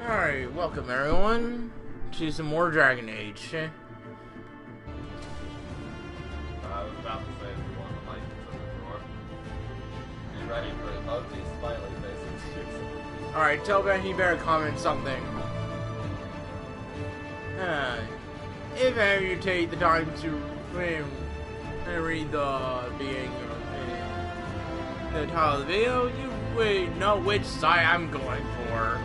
Alright, welcome everyone to some more Dragon Age. I was about to say if you want the mic to the door. Be ready for ugly smiley faces. Alright, tell Ben he better comment something. If any of you take the time to read the beginning of the title of the video, you would know which side I'm going for.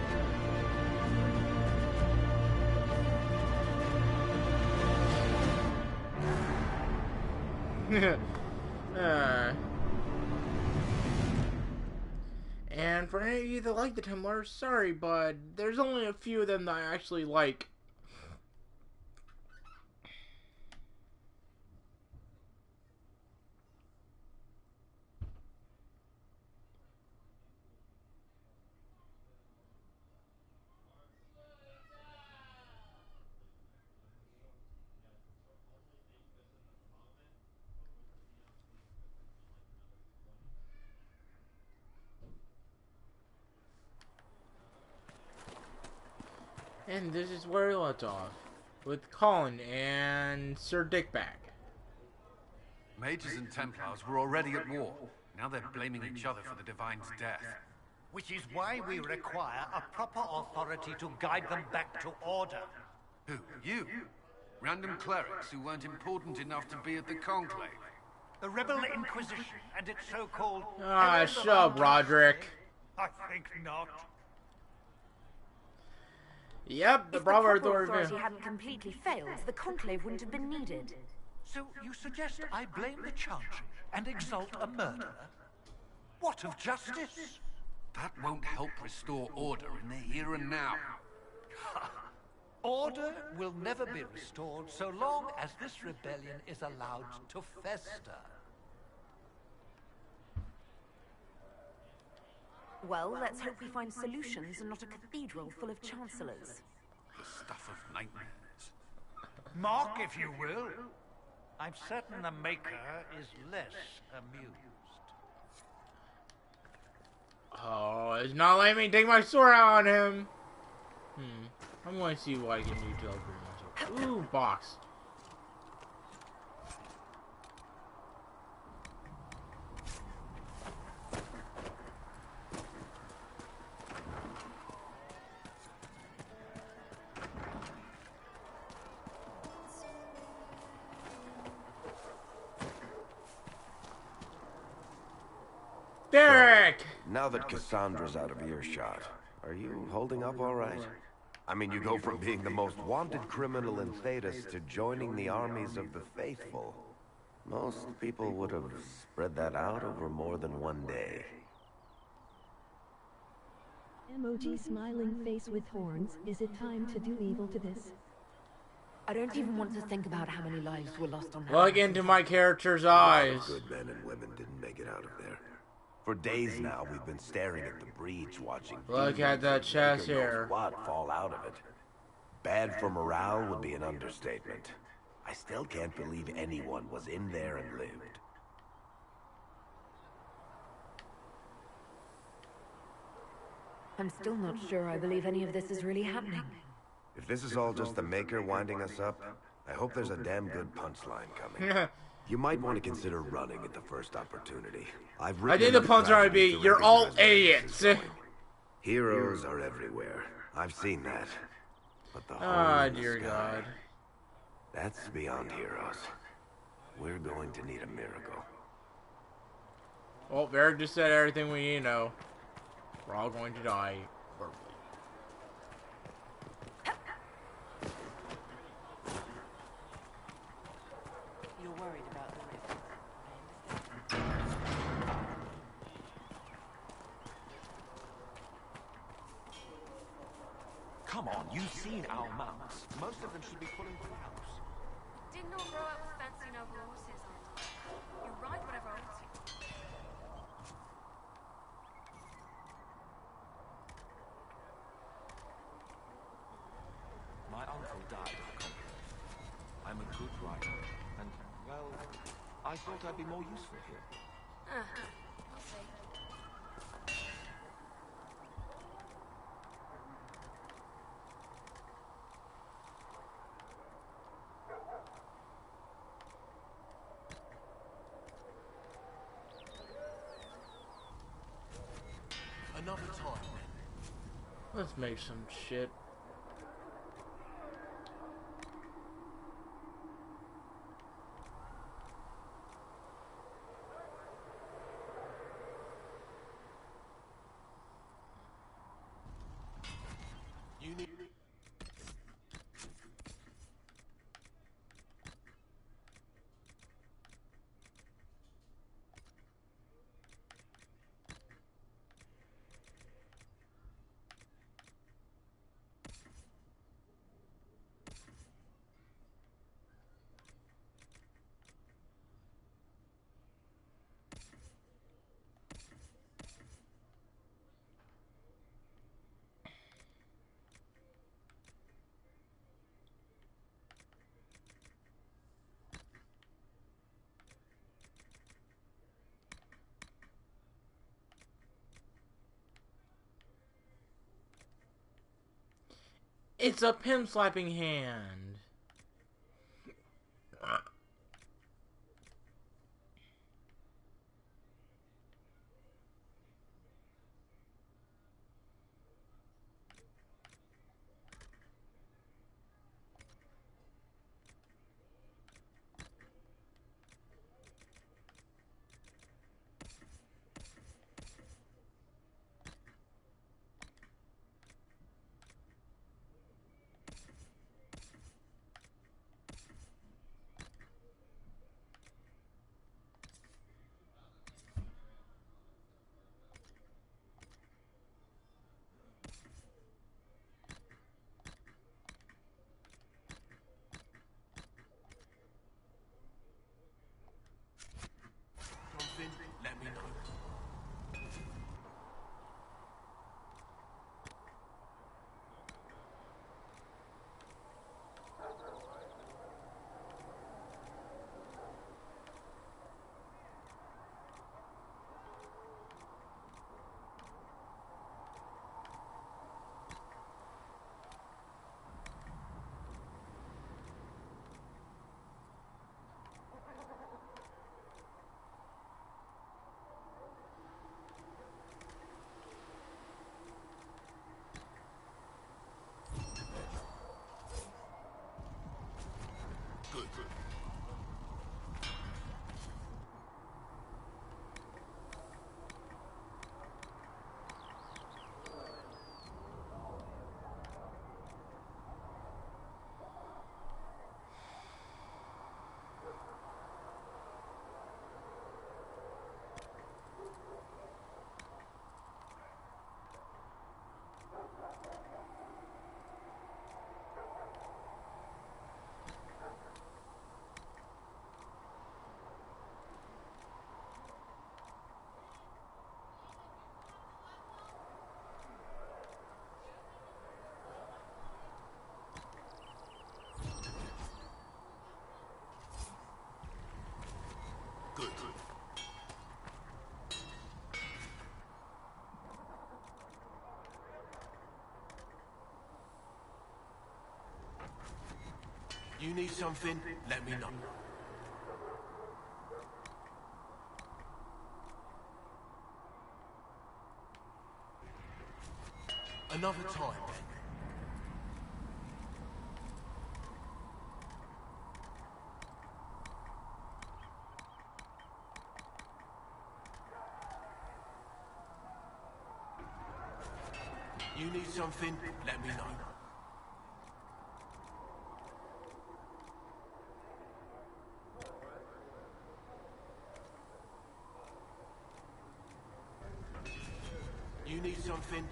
And for any of you that like the Templars, sorry, but there's only a few of them that I actually like. And this is where we left off, with Colin and Sir Dickback. Mages and Templars were already at war. Now they're blaming each other for the Divine's death. Which is why we require a proper authority to guide them back to order. Who? You? Random clerics who weren't important enough to be at the Conclave. The Rebel Inquisition and its so-called... Ah, shut up, Roderick. I think not. Yep, the If the proper proper authority. authority hadn't completely failed, the Conclave wouldn't have been needed. So you suggest I blame the Chantry and exalt a murderer? What of justice? That won't help restore order in the here and now. Order will never be restored so long as this rebellion is allowed to fester. Well, let's hope we find solutions and not a cathedral full of chancellors. The stuff of nightmares. Mock, if you will. I'm certain the Maker is less amused. Oh, it's not letting me take my sword out on him. I'm going to see what I can do to help myself. Ooh, box. Derek! Now that Cassandra's out of earshot, are you holding up all right? I mean, you go from being the most wanted criminal in Thedas to joining the armies of the faithful. Most people would have spread that out over more than one day. Emoji smiling face with horns. Is it time to do evil to this? I don't even want to think about how many lives were lost on that. Look into my character's eyes. Good men and women didn't make it out of there. For days now, we've been staring at the breach, watching. Look at that chest here. What fall out of it? Bad for morale would be an understatement. I still can't believe anyone was in there and lived. I'm still not sure I believe any of this is really happening. If this is all just the Maker winding us up, I hope there's a damn good punchline coming. You might want to consider running at the first opportunity. I think the punchline would be, you're all idiots. Heroes are everywhere. I've seen that. But the Ah, hole in the dear sky, God. that's beyond heroes. We're going to need a miracle. Well, Varric just said everything we need to know. We're all going to die horribly. You're worried about the rift. Come on, you've seen our mounts. Most of them should be pulling crowds. Did not grow up with fancy noble horses, Aunt. You ride whatever holds you. My uncle died of conflict. I'm a good rider, and, well, I thought I'd be more useful here. I'll see. Let's make some shit. You need... It's a pimp slapping hand. Let me know. Good. Good. You need something? Let me know. Another time, then. You need something? Let me know. You need something?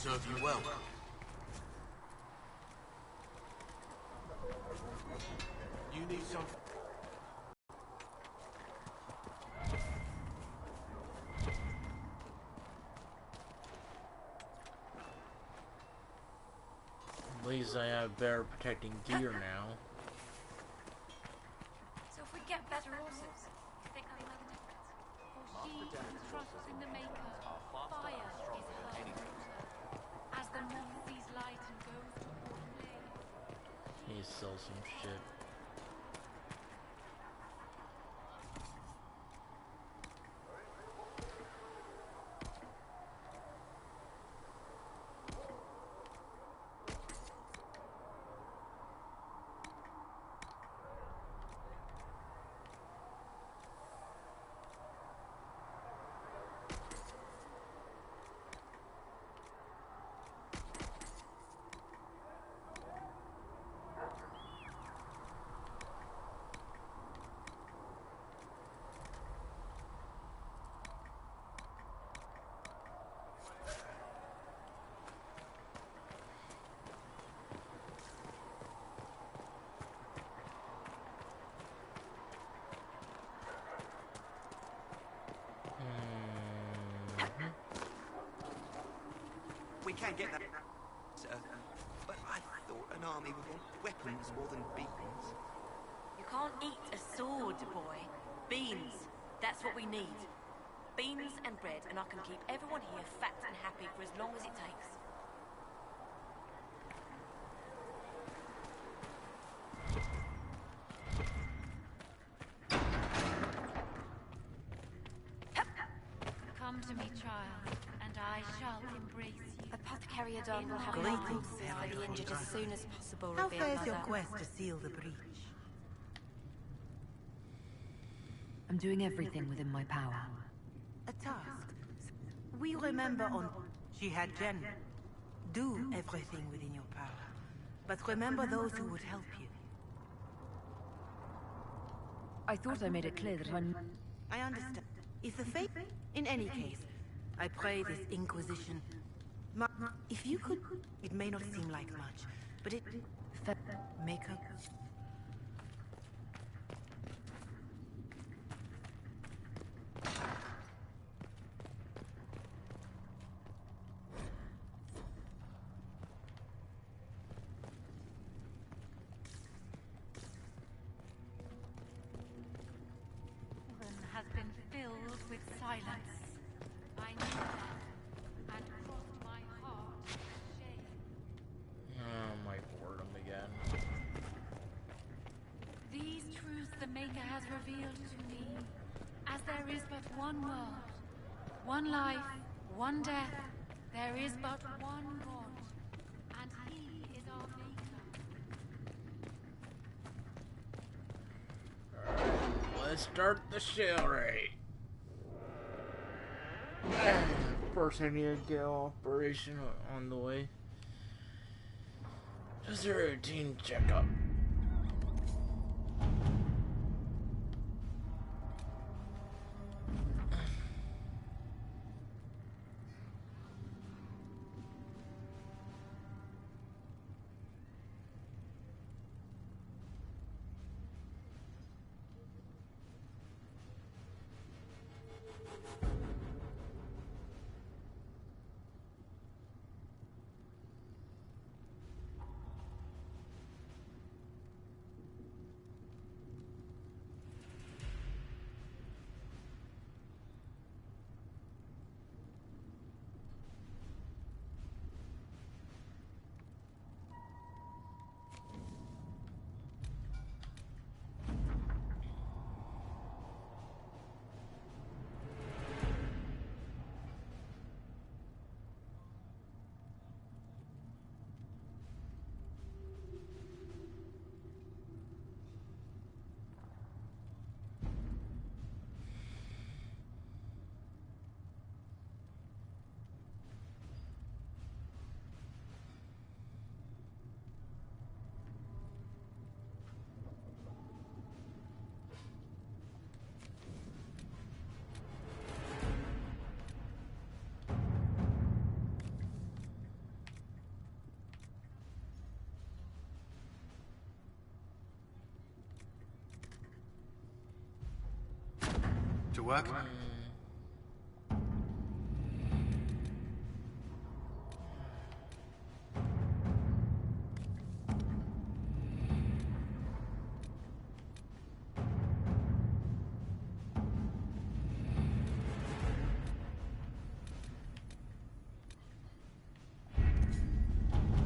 Serve you well. You need something? At least I have better protecting gear now. So if we get better horses, you think that'll make a difference? For she who trusts in the Maker, fire is her altar. As the moth sees light and goes toward flame. He sells some shit. We can get that, sir. But I thought an army would want weapons more than beacons. You can't eat a sword, boy. Beans. That's what we need. Beans and bread, and I can keep everyone here fat and happy for as long as it takes. Come to me, child, and I shall embrace you. Apothecary Adon will have Greetings, horses for the injured as soon as possible. How Revered fares your Mother. quest to seal the breach? I'm doing everything within my power. A task. We remember on... She had Jen. Do everything within your power. But remember those who would help you. I thought I made it clear that I'm... I understand. If the fate... In any case, I pray this Inquisition... If you could... It may not seem like much, but it... Make her... Has been filled with silence. I knew that, and crossed my heart with shame. Oh, my boredom again. These truths the Maker has revealed to me, as there is but one world, one life, one death. There is but one God, and He is our Maker. Let's start the chivalry. First, I need to get operation on the way. Just a routine checkup. work?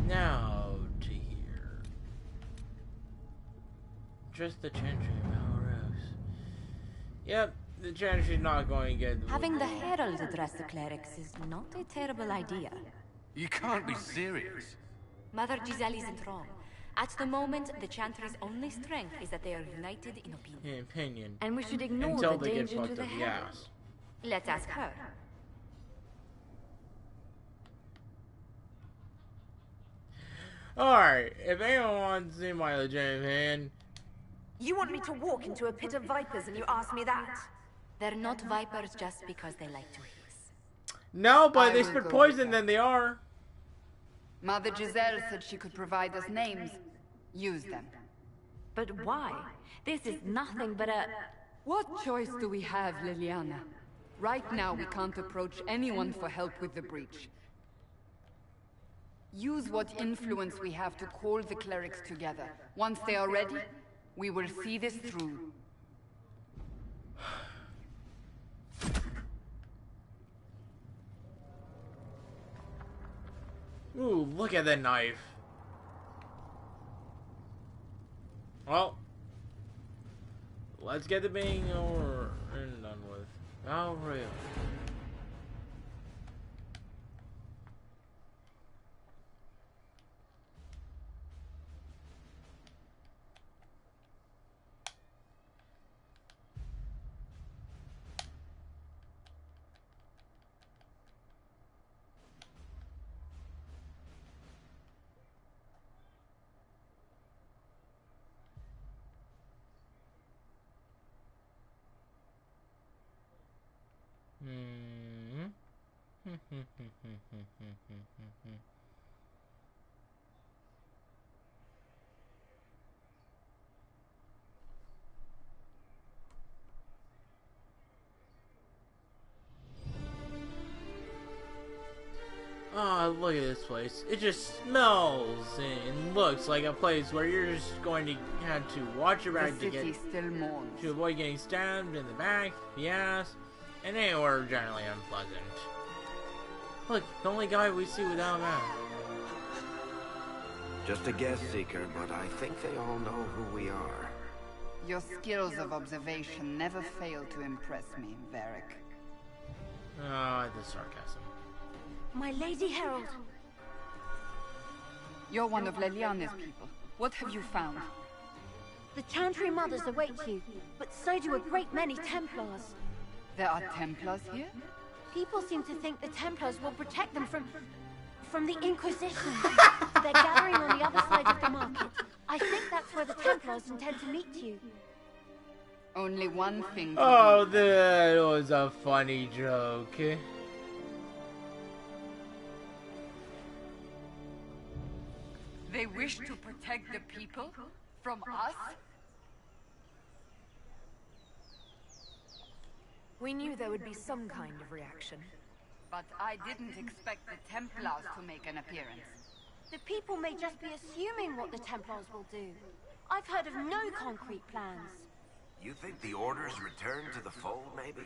Now to here. Just the Chantry Malrose. Yep, the Chantry's not going to get the Having the Herald address the clerics is not a terrible idea. You can't be serious. Mother Giselle isn't wrong. At the moment, the Chantry's only strength is that they are united in opinion. And we should ignore until the they get danger to fucked the up the Herald. ass. Let's ask her. Alright, if anyone wants to see my legitimate opinion, You want me to walk into a pit of vipers and you ask me that? They're not vipers just because they like to hiss. no, but I they will spit go poison, with then they are. Mother Giselle said she could provide us names. Use them. But why? This is nothing but a... What choice do we have, Liliana? Right now, we can't approach anyone for help with the breach. Use what influence we have to call the clerics together. Once they are ready, we will see this through. Ooh, look at that knife. Well, let's get the being over and done with. Oh, really? Oh, look at this place. It just smells and looks like a place where you're just going to have to watch your back The city still mourns. to avoid getting stabbed in the back, the ass, and anywhere generally unpleasant. Look, the only guy we see without a mask. Just a guest seeker, but I think they all know who we are. Your skills of observation never fail to impress me, Varric. Ah, the sarcasm. My Lady Herald. You're one of Leliana's people. What have you found? The Chantry Mothers await you, but so do a great many Templars. There are Templars here? People seem to think the Templars will protect them from the Inquisition. They're gathering on the other side of the market. I think that's where the Templars intend to meet you. Only one thing to Oh, do. that was a funny joke. They wish to protect the people? From us? We knew there would be some kind of reaction. But I didn't expect the Templars to make an appearance. The people may just be assuming what the Templars will do. I've heard of no concrete plans. You think the Order's return to the fold, maybe?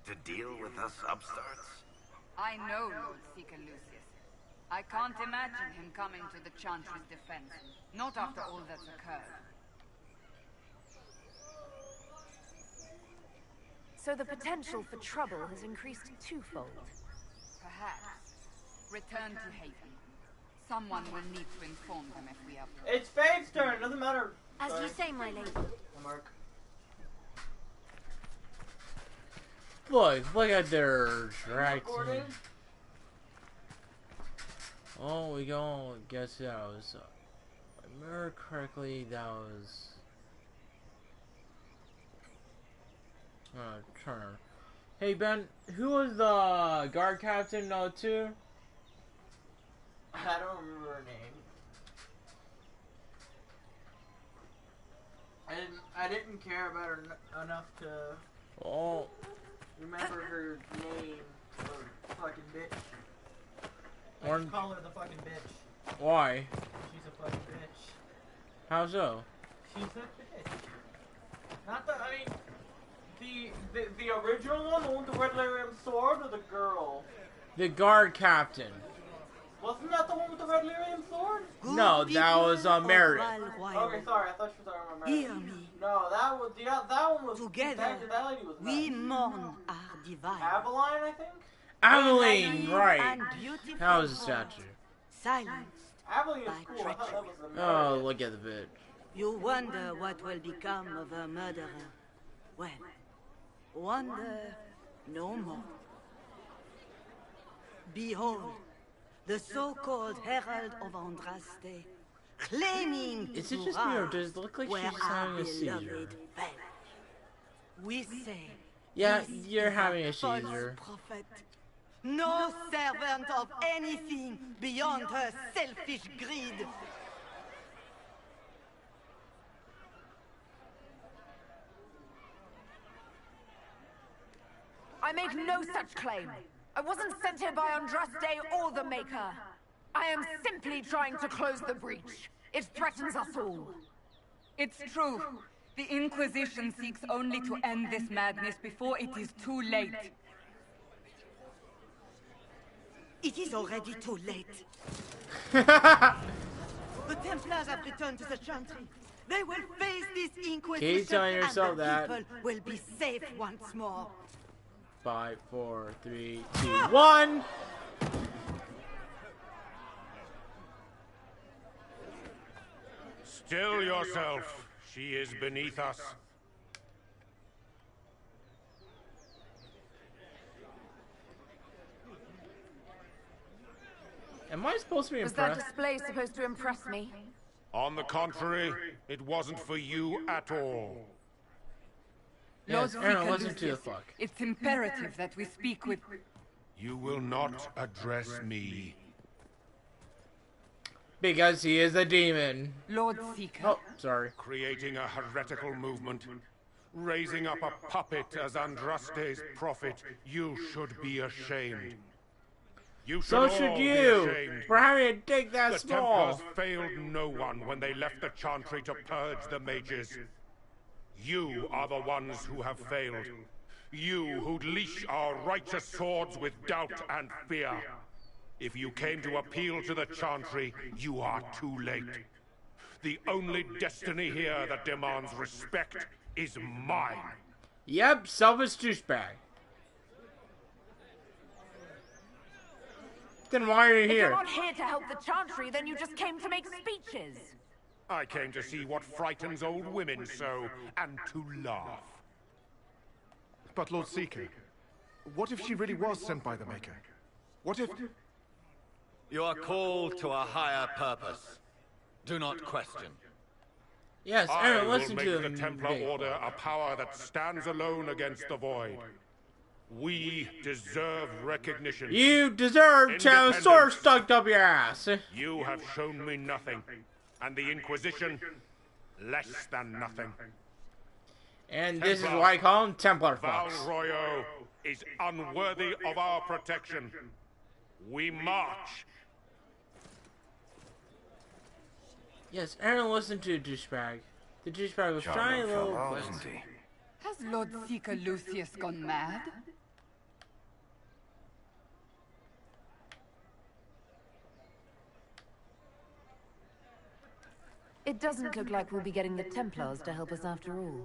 To deal with us upstarts? I know Lord Seeker Lucius. I can't imagine him coming to the Chantry's defense. Not after all that's occurred. So the potential for trouble has increased twofold. Perhaps. Return to Haven. Someone will need to inform them if we are... It's Fade's turn, doesn't matter. As you say, my lady. Mark. Look at their tracks. Oh, we go. Guess that was. If I remember correctly, that was. Turner. Hey Ben, who was the guard captain? No, too. I don't remember her name. I didn't care about her enough to. Oh, remember her name, or fucking bitch. I Orange. call her the fucking bitch. Why? She's a fucking bitch. How so? She's a bitch. Not the, I mean, the original one, the one with the red lyrium sword, or the girl? The guard captain. Wasn't that the one with the red lyrium sword? No, that was Meredith. Okay, sorry, I thought she was talking about Meredith. Hear me. No, that one was Together, that lady was we nice. mourn our divine. Aveline, I think? Aveline, right. And beautiful That was a heart, statue. Silenced Aveline is by cool. I thought that was treachery. the Oh, Meredith. look at the bit. You wonder what will become of a murderer. Well, wonder no more. Behold, the so-called Herald of Andraste, claiming Is it to just me, or rise does it look like where she's our having a seizure? beloved fell. We say, Yeah, this you're is having a false seizure. prophet, no servant of anything beyond her selfish greed. I make no such claim. I wasn't sent here by Andraste or the Maker. I am simply trying to close the breach. It threatens us all. It's true. The Inquisition seeks only to end this madness before it is too late. It is already too late. The Templars have returned to the Chantry. They will face this Inquisition, Keep telling yourself and the that. people will be safe once more. 5, 4, 3, 2, 1. Still yourself. She is beneath us. Am I supposed to be Was that impressed? display supposed to impress me? On the contrary, it wasn't for you at all. Yes, Lord Aaron, Seeker listen to the Lucius, fuck. it's imperative that we speak with... You will not address me. Because he is a demon. Lord Seeker. Oh, sorry. Creating a heretical movement. Raising up a puppet as Andraste's prophet. You should be ashamed. You should So all should be you, ashamed. for having a dick that The small. Templars failed no one when they left the Chantry to purge the mages. You are the ones who have failed. You who'd leash our righteous swords with doubt and fear. If you came to appeal to the Chantry, you are too late. The only destiny here that demands respect is mine. Yep, selfish douchebag. Then why are you If you're here? not here to help the Chantry, then you just came to make speeches. I came to see what frightens old women so, and to laugh. But Lord Seeker, what if she really was sent by the Maker? What if... You are called to a higher purpose. Do not question. Yes, I Aaron, will listen make to the him. Templar Order a power that stands alone against the Void. We deserve recognition. You deserve to have a sword stuck up your ass. You have shown me nothing, and the Inquisition, less than nothing. And this is why I call him Templar Val Fucks. Royo is unworthy of our protection. We march. Yes, Aaron, listen to the douchebag. The douchebag was trying a little bit. isn't he? Has Lord Seeker Lucius gone mad? It doesn't look like we'll be getting the Templars to help us after all.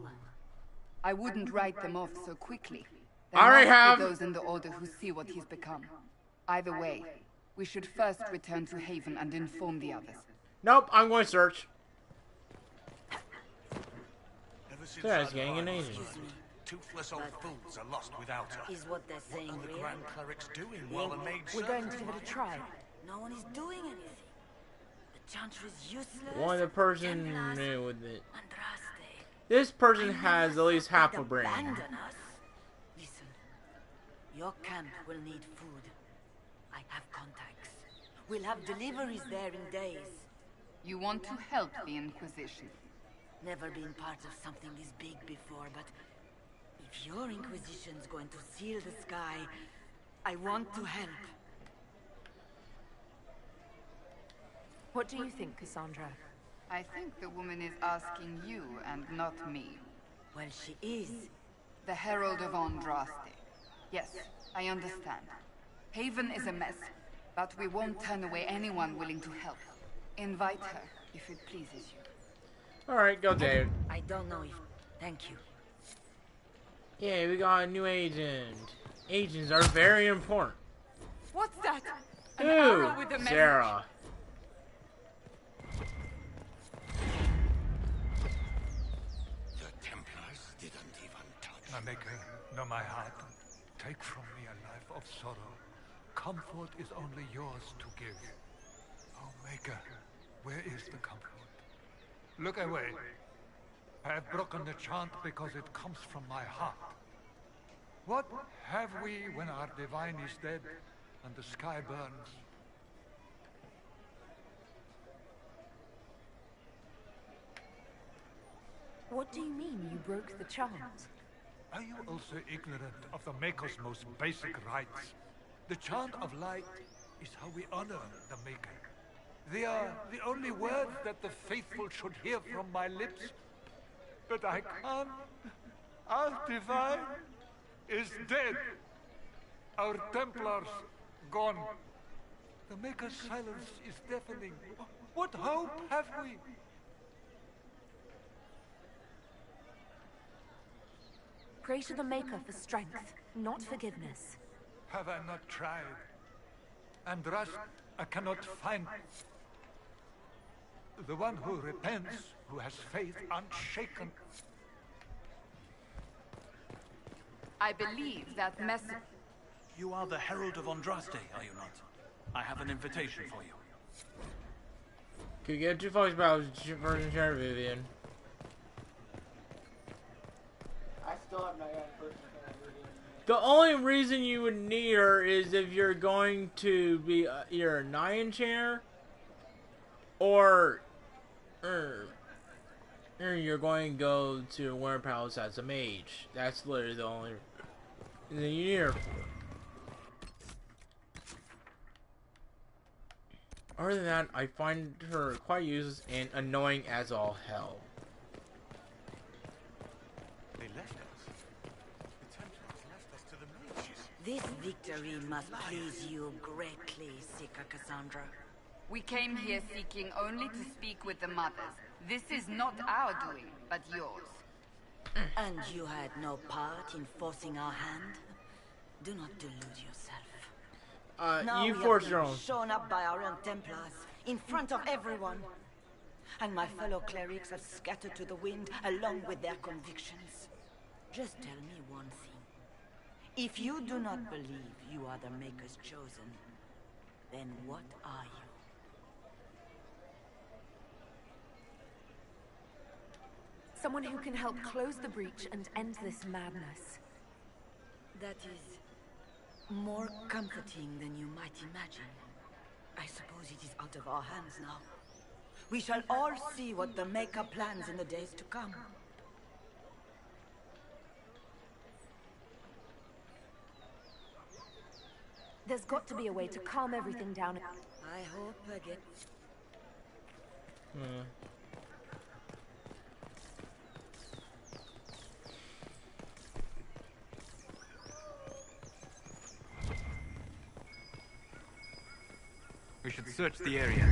I wouldn't write them off so quickly. I already There have. must be those in the Order who see what he's become. Either way, we should first return to Haven and inform the others. Nope, I'm going to search. Ever since That's I getting an arrived, agent. toothless old fools are lost without her. Is what they're saying What are the real? Grand Clerics doing while the maids We're going to serve? give it a try. No one is doing anything. The Chantry is useless. One the person Templars, knew with it. Andraste. This person has at least half a brain. Abandon us. Listen, your camp will need food. I have contacts. We'll have deliveries there in days. You want to help the Inquisition? Never been part of something this big before, but if If your Inquisition's going to seal the sky, I want to help. What do you think, Cassandra? I think the woman is asking you and not me. Well, she is. The Herald of Andraste. Yes, I understand. Haven is a mess, but we won't turn away anyone willing to help. Invite her, if it pleases you. Alright, go Dave. I don't know if... Thank you. Yeah, we got a new agent. Agents are very important. What's that? An Ooh, arrow with a message. Sarah. The Templars didn't even touch. My maker, know my heart. Take from me a life of sorrow. Comfort is only yours to give. Oh, maker, where is the comfort? Look away. I have broken the chant because it comes from my heart. What have we when our divine is dead and the sky burns? What do you mean you broke the chant? Are you also ignorant of the Maker's most basic rites? The chant of light is how we honor the Maker. They are the only words that the faithful should hear from my lips. But I can't. Our divine is dead. Our Templars gone. The Maker's silence is deafening. What hope have we? Pray to the Maker for strength, not forgiveness. Have I not tried? And Rust, I cannot find. The one who repents, who has faith unshaken. I believe that message... You are the Herald of Andraste, are you not? I have an invitation for you. Could get too focused about version share, Vivian. I still have not got person Vivian. The only reason you would need her is if you're going to be either a Nyan chair or you're going to go to Winter Palace as a mage. That's literally the only reason you need her for. Other than that, I find her quite useless and annoying as all hell. They left us. The Templars left us to the mages. This victory must please you greatly, Seeker Cassandra. We came here seeking only to speak with the mothers. This is not our doing, but yours. And you had no part in forcing our hand? Do not delude yourself. Now you we forced have your been own. shown up by our own Templars, in front of everyone. And my fellow clerics have scattered to the wind along with their convictions. Just tell me one thing. If you do not believe you are the Maker's chosen, then what are you? Someone who can help close the breach and end this madness. That is more comforting than you might imagine. I suppose it is out of our hands now. We shall all see what the Maker plans in the days to come. There's got to be a way to calm everything down. I hope I get... We should search the area.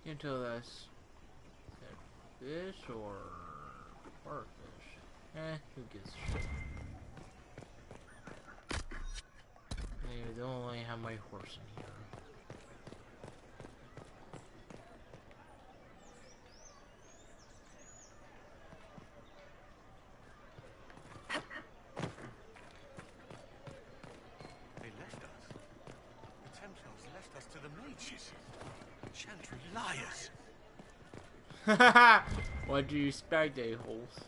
You tell us fish or fish? Who gives a shit? They don't only have my horse in here. They left us. The Templars left us to the mages. Chantry liars. What do you expect, a-holes?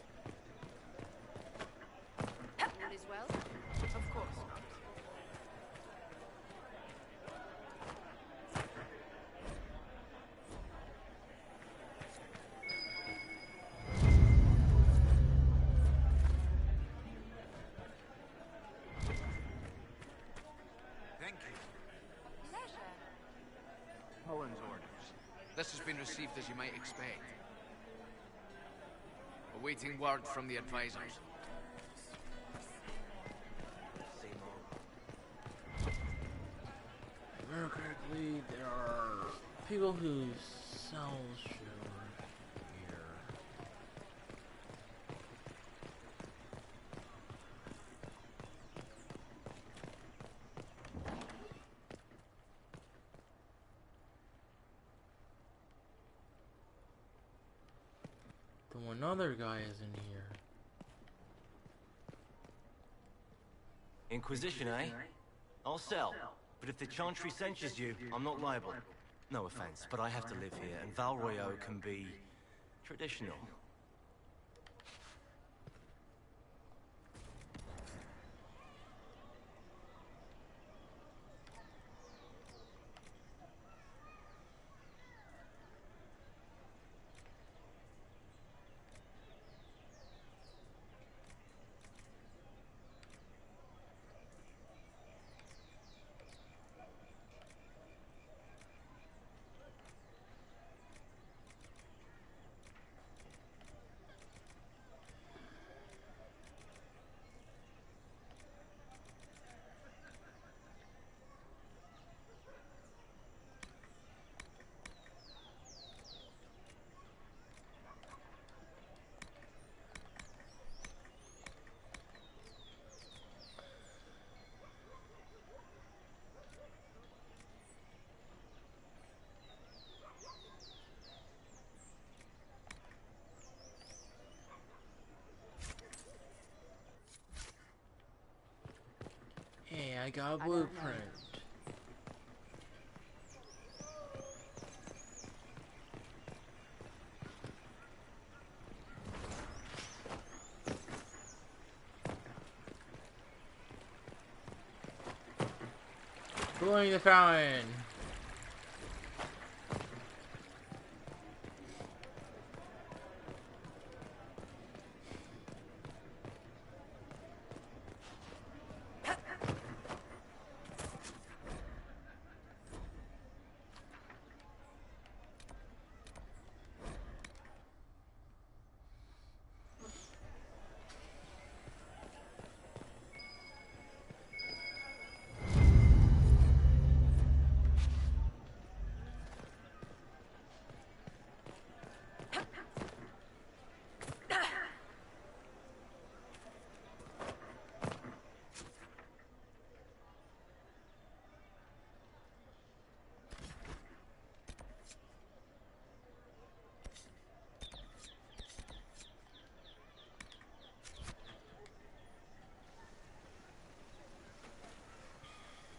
All is well? Of course not. been received as you might expect. Awaiting word from the advisors. Remember correctly, there are people who sell sugar here. The one other guy is in here. Inquisition, eh? I'll sell. But if the Chantry censures you, I'm not liable. No offense, but I have to live here, and Val Royeaux can be traditional. Hey, I got a blueprint. Blowing the fountain.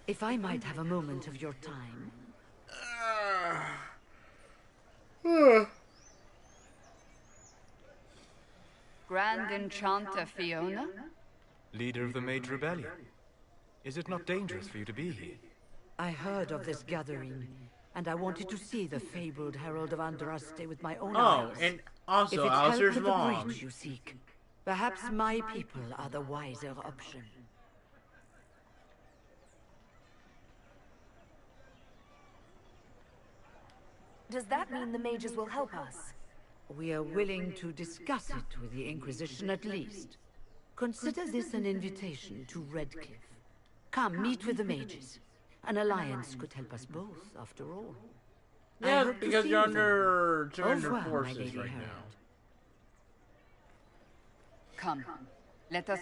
If I might have a moment of your time. Grand Enchanter Fiona? Leader of the Mage Rebellion. Is it not dangerous for you to be here? I heard of this gathering, and I wanted to see the fabled Herald of Andraste with my own eyes. Oh, and also if it's Alistair's help with the mom. breach you seek, perhaps my people are the wiser option. Does that mean the mages will help us? We are willing to discuss it with the Inquisition at least. Consider this an invitation to Redcliffe. Come, meet with the mages. An alliance could help us both, after all. Yeah, because you're under Au revoir, my forces Lady right Herald. now. Come, let us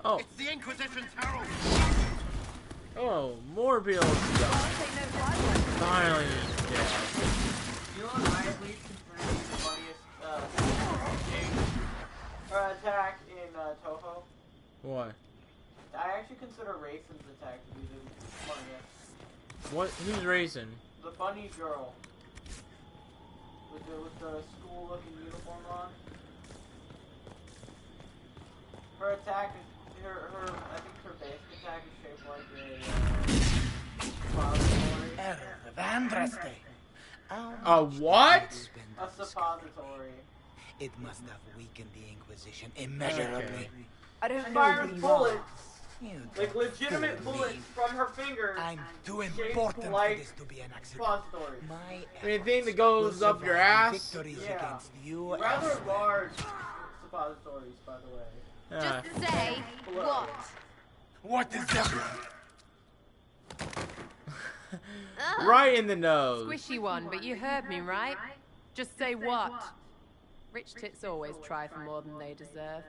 Oh. It's the Inquisition's herald! Oh, more builds. Finally, dead. You know what I at least consider the funniest Her attack in Toho. What? I actually consider Raisin's attack to be the funniest. What? Who's racing? The bunny girl. With the school-looking uniform on. Her attack is I think her basic attack is shaped like a suppository. A what? A suppository. It must have weakened the Inquisition immeasurably. I don't Fires know bullets. Like legitimate bullets from her fingers. I'm too important like for this to be an accident. suppository. Anything that goes up your ass? Yeah. Rather large suppositories, by the way. Just say what? What is that? Right in the nose. Squishy one, but you heard me, right? Just say what? Rich tits always try for more than they deserve.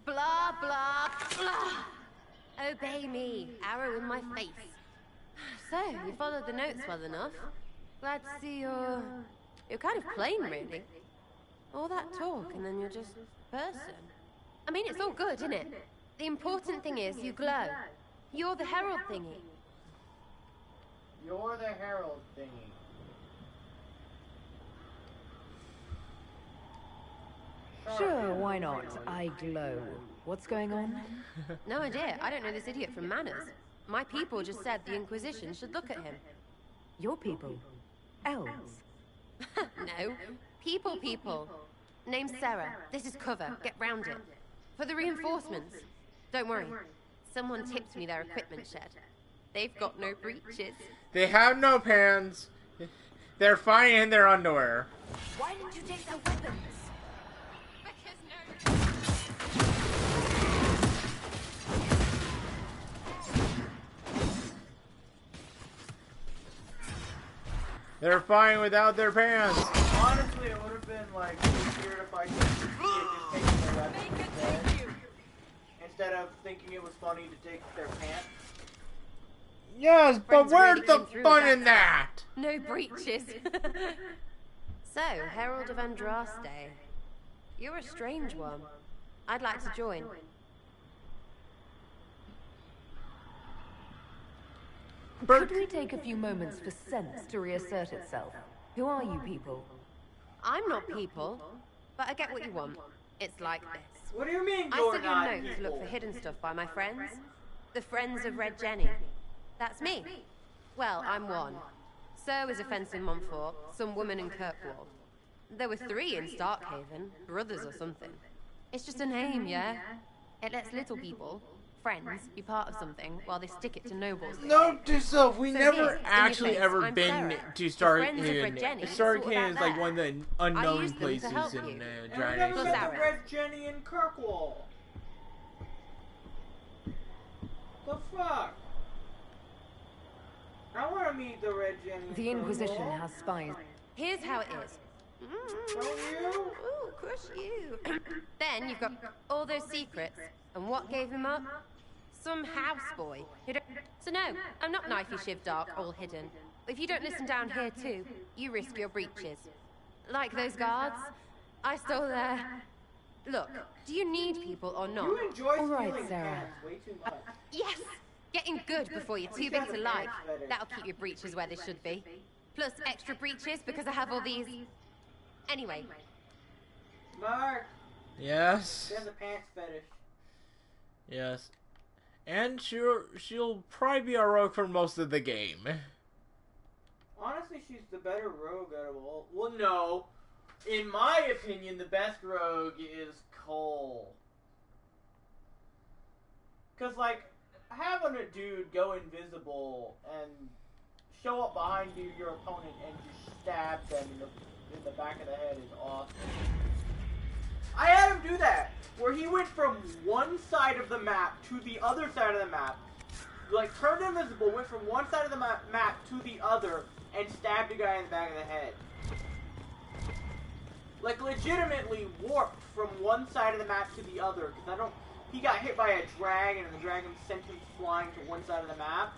Blah, blah, blah. Obey me. Arrow in my face. So, you followed the notes well enough. Glad to see you're kind of plain, really. All that talk, and then you're just person. I mean, it's all good, isn't it? The important thing is you glow. You're the herald thingy. You're the herald thingy. Sure, why not? I glow. What's going on? No idea. I don't know this idiot from Manners. My people just said the Inquisition should look at him. Your people? Elves? No. People. Name's Sarah. This is cover. Get round it. For the reinforcements. Don't worry. Someone tipped me their equipment shed. They've got no breeches. They have no pants. They're fine in their underwear. Why didn't you take their weapons? They're fine without their pants. Honestly, it would have been like easier if I could see it just taking their weapons instead of thinking it was funny to take their pants. Yes, but where's the fun in that? No breeches. So, Herald of Andraste. You're a strange one. I'd like to join. Could we take a few moments for sense to reassert itself? Who are you people? I'm not people, but I get what you want. It's like this. What do you mean I you're sent you not a note to people? look for hidden stuff by my friends. The Friends of Red Jenny. That's me. Well, I'm one. So is a fence in Montfort, some woman in Kirkwall. There were 3 in Starkhaven, brothers or something. It's just a name, yeah? It lets little people, friends, be part of something while they stick it to nobles. Note to self, we So never here, in actually your face, ever I'm been Sarah. to The Friends of Starkhaven. Red Jenny, it's Starkhaven all is about like that. one of the I unknown used them to places help in you. And we Giant never Age. met the Red Jenny in Kirkwall. The fuck? I want to meet the Red Jenny in The Inquisition Kirkwall. has spies. Here's how it is. Don't you? Ooh, crush you. Then you've got all those secrets, and what gave him up? Some houseboy. So no, I'm not knifey shiv dark, all hidden. But if you don't listen down here too, you risk your breeches. Like those guards, I stole their... Look, do you need people or not? You enjoy All right, stealing Sarah. pants way too much. Yes! Getting good before you're too big to like. That'll keep your breeches where they should be. Plus extra breeches because I have all these... Anyway. Mark, Yes. she has a pants fetish. Yes. And she'll probably be a rogue for most of the game. Honestly, she's the better rogue out of all. Well, no. In my opinion, the best rogue is Cole. Because, like, having a dude go invisible and show up behind you, your opponent, and just stab them in the back of the head is awesome. I had him do that, where he went from one side of the map to the other side of the map, like turned invisible, went from one side of the map to the other, and stabbed a guy in the back of the head. Like legitimately warped from one side of the map to the other, because he got hit by a dragon, and the dragon sent him flying to one side of the map.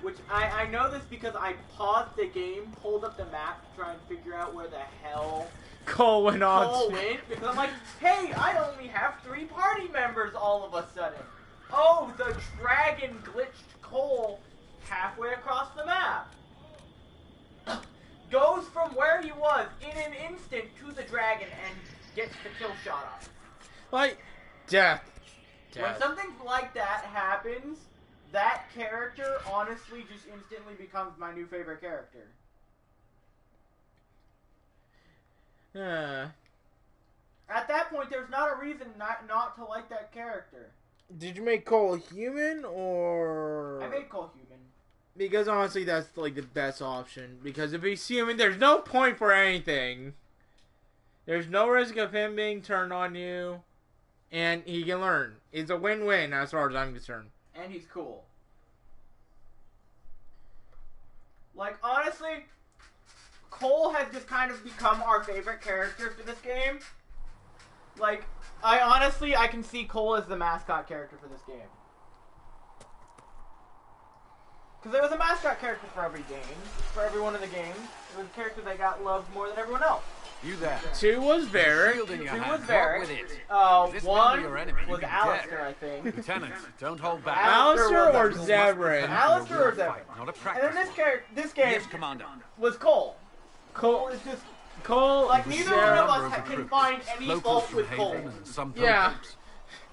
Which, I know this because I paused the game, pulled up the map to try and figure out where the hell Cole went on. Cole went because I'm like, hey, I only have 3 party members all of a sudden. Oh, the dragon glitched Cole halfway across the map. Goes from where he was in an instant to the dragon and gets the kill shot off. Like, death. When something like that happens, that character honestly just instantly becomes my new favorite character. At that point, there's not a reason not to like that character. Did you make Cole human, or... I made Cole human. Because honestly, that's like the best option. Because if he's human, there's no point for anything. There's no risk of him being turned on you. And he can learn. It's a win-win as far as I'm concerned. And he's cool. Like, honestly, Cole has just kind of become our favorite character for this game. Like, I can see Cole as the mascot character for this game. Because there was a mascot character for every game, for every one of the games. It was a character that got loved more than everyone else. You there. 2 was Varric. 2 was Varric. 1 was Alistair, I think. Lieutenant, don't hold back. Alistair or Zevran? Alistair or Zevran. Not a practice. And then this game Yes, Commander. was Cole. Cole is just... Cole, like, neither one of us can find any fault with Cole. Yeah.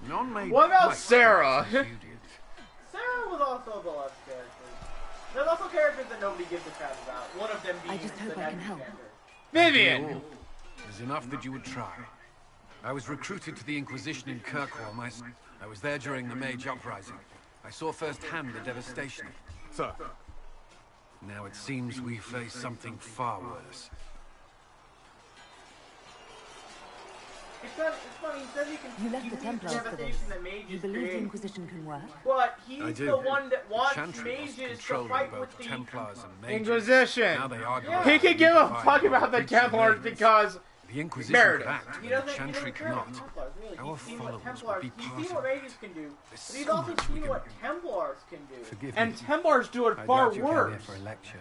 Non-made what about Sarah? Sarah was also the last character. There's also characters that nobody gives a crap about. One of them being the Navy commander. Vivian! It was enough that you would try. I was recruited to the Inquisition in Kirkwall. I was there during the Mage Uprising. I saw firsthand the devastation. Sir. Now it seems we face something far worse. It's funny, he says he can You left the Templars for this. You believe the Inquisition can work? But he's the one that wants mages to fight with the Templars and mages. Inquisition. Now they argue He could give a fuck about the Templars because the Inquisition Meredith. could act, He but doesn't the Chantry care about cannot. Templars, really. Our He's seen what followers Templars, would be he's part seen of what it. mages can do, but There's he's so also much we seen can what do. Templars can do. Forgive and me. Templars do it I far doubt you came worse. here for a lecture.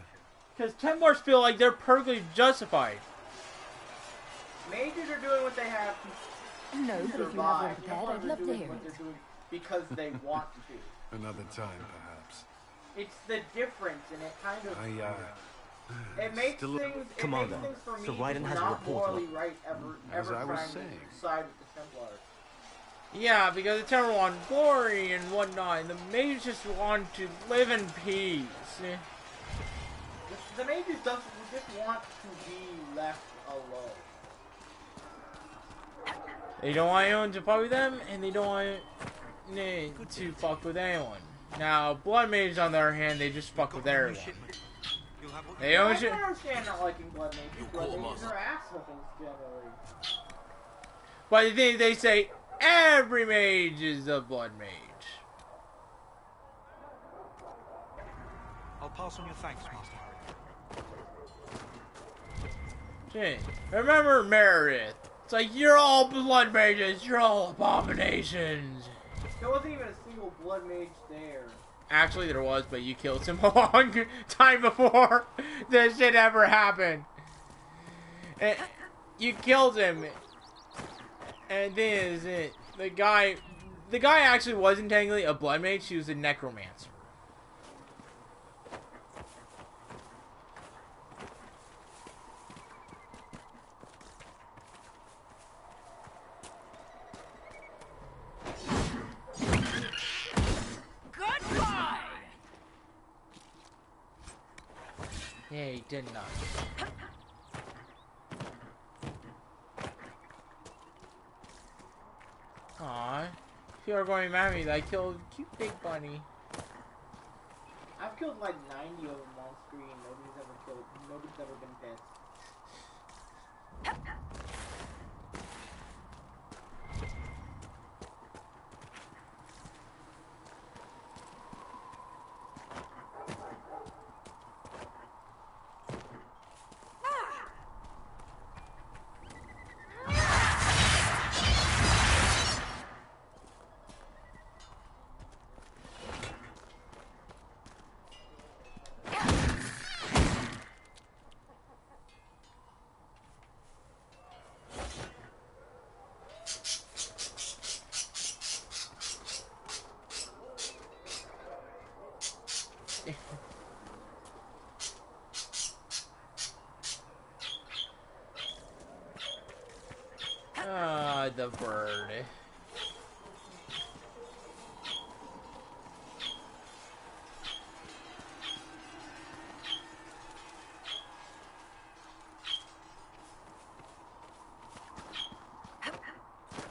Because Templars feel like they're perfectly justified. Mages are doing what they have to No, but if you have one prepared, I'd love to hear it. Because they want to. Another time, perhaps. It's the difference, and it kind of... It makes Still- things, Commander, for me Sir Raiden has a not report morally about- right As ever I was trying saying. to side with the Templars. Yeah, because the Templars want glory and whatnot, and the mages just want to live in peace. The mages just want to be left alone. They don't want anyone to fuck with them, and they don't want to fuck with anyone. Now, Blood Mages, on the other hand, they just fuck with everyone. They I own can shit. understand not liking Blood Mages. Blood Mages are assholes, generally. But the thing is, they say every mage is a Blood Mage. I'll pass on your thanks, Master. Gee, remember Meredith. It's like, you're all Blood Mages, you're all abominations. There wasn't even a single Blood Mage there. Actually, there was, but you killed him a long time before this shit ever happened. And you killed him. And then is it the guy actually wasn't technically a Blood Mage, he was a Necromancer. Goodbye! Yeah, he did not. Aw, people are going to be mad at me that I killed cute big bunny. I've killed like 90 of them on screen. Nobody's ever been pissed. Ah, the bird.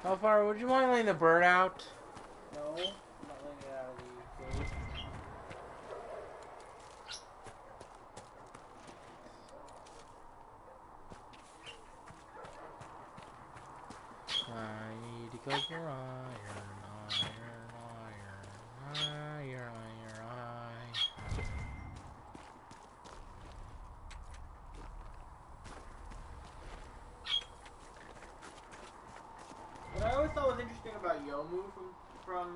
How far would you mind letting the bird out? No, I'm not letting it out of the cage. I need to go for iron. What I always thought was interesting about Yomu from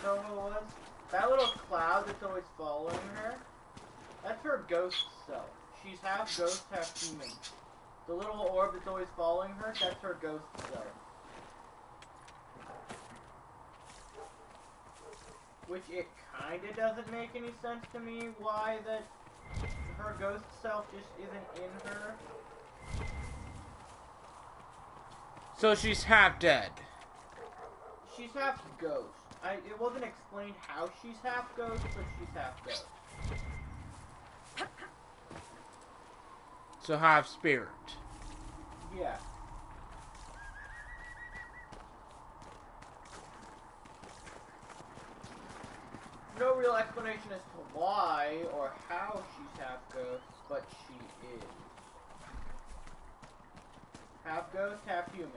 Toho was that little cloud that's always following her. That's her ghost self. She's half ghost, half human. The little orb that's always following her, that's her ghost self. Which it kinda doesn't make any sense to me why that her ghost self just isn't in her. So she's half dead. She's half ghost. It wasn't explained how she's half ghost, but she's half ghost. So half spirit. Yeah. No real explanation as to why or how she's half ghost, but she is. Half ghost, half human.